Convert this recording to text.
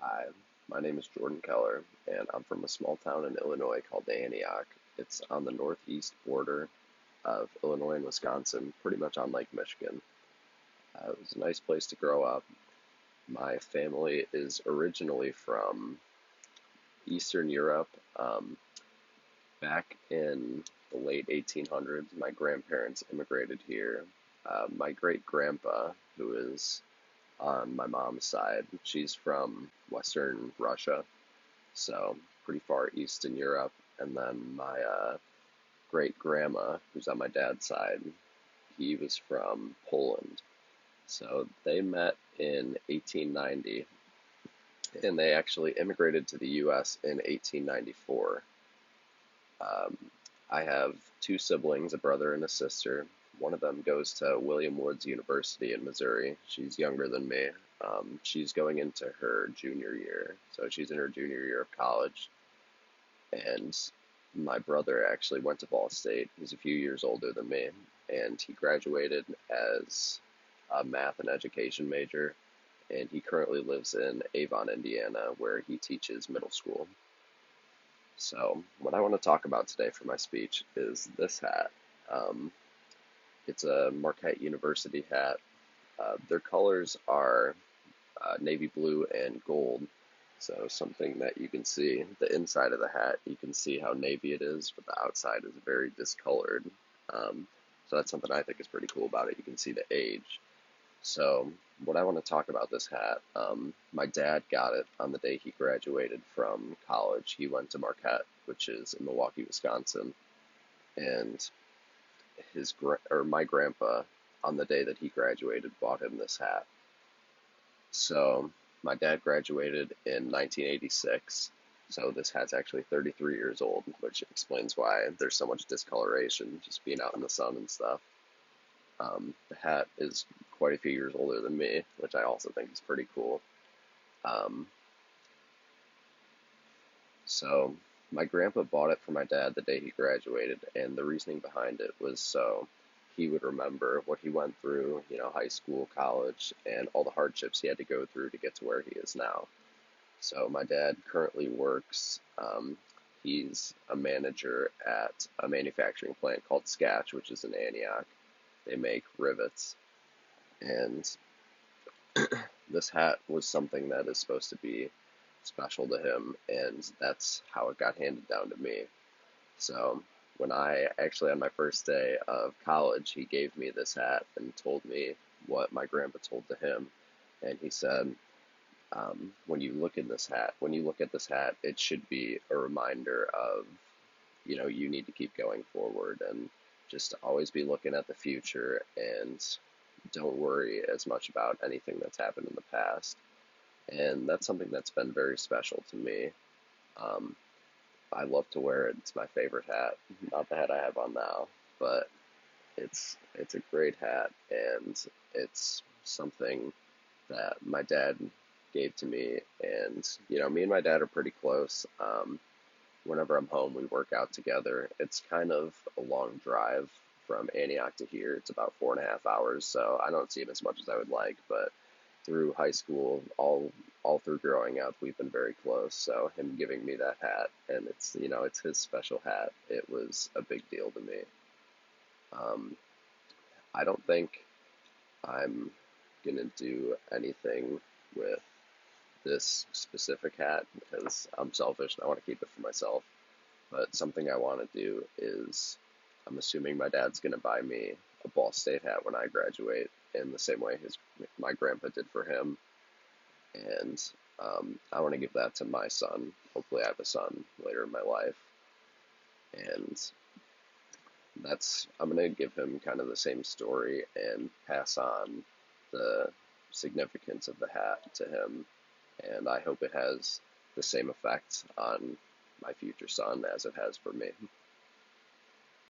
Hi, my name is Jordan Keller, and I'm from a small town in Illinois called Antioch. It's on the northeast border of Illinois and Wisconsin, pretty much on Lake Michigan. It was a nice place to grow up. My family is originally from Eastern Europe. Um, Back in the late 1800s, my grandparents immigrated here. My great grandpa, who is on my mom's side, she's from Western Russia, so pretty far east in Europe. And then my great grandma, who's on my dad's side, he was from Poland. So they met in 1890, and they actually immigrated to the U.S. in 1894. Um, I have two siblings, a brother and a sister. One of them goes to William Woods University in Missouri. She's younger than me. She's going into her junior year, so she's in her junior year of college. And my brother actually went to Ball State. He's a few years older than me, and he graduated as a math and education major. And he currently lives in Avon, Indiana, where he teaches middle school. So, what I want to talk about today for my speech is this hat. Um, it's a Marquette University hat. Their colors are navy blue and gold. So something that you can see, the inside of the hat, you can see how navy it is, but the outside is very discolored. Um, so that's something I think is pretty cool about it. You can see the age. So what I want to talk about this hat, my dad got it on the day he graduated from college. He went to Marquette, which is in Milwaukee, Wisconsin, and my grandpa on the day that he graduated bought him this hat. So my dad graduated in 1986. So this hat's actually 33 years old, which explains why there's so much discoloration just being out in the sun and stuff. The hat is quite a few years older than me, which I also think is pretty cool. Um, so my grandpa bought it for my dad the day he graduated, and the reasoning behind it was so he would remember what he went through, high school, college, and all the hardships he had to go through to get to where he is now. So my dad currently works, he's a manager at a manufacturing plant called Sketch, which is in Antioch. They make rivets, and this hat was something that is supposed to be special to him, and that's how it got handed down to me. So when I actually on my first day of college, he gave me this hat and told me what my grandpa told to him, and he said, when you look at this hat, it should be a reminder of, you need to keep going forward and just always be looking at the future and don't worry as much about anything that's happened in the past. And that's something that's been very special to me. Um, I love to wear it. It's my favorite hat. Not the hat I have on now, but it's a great hat, and it's something that my dad gave to me. And me and my dad are pretty close. Whenever I'm home, we work out together. It's kind of a long drive from Antioch to here. It's about 4.5 hours, so I don't see him as much as I would like. But through high school, all through growing up, we've been very close. So him giving me that hat, and it's his special hat. It was a big deal to me. Um, I don't think I'm gonna do anything with this specific hat because I'm selfish and I want to keep it for myself. But something I want to do is I'm assuming my dad's going to buy me a Ball State hat when I graduate in the same way my grandpa did for him. And I want to give that to my son. Hopefully, I have a son later in my life. And I'm going to give him kind of the same story and pass on the significance of the hat to him. And I hope it has the same effect on my future son as it has for me.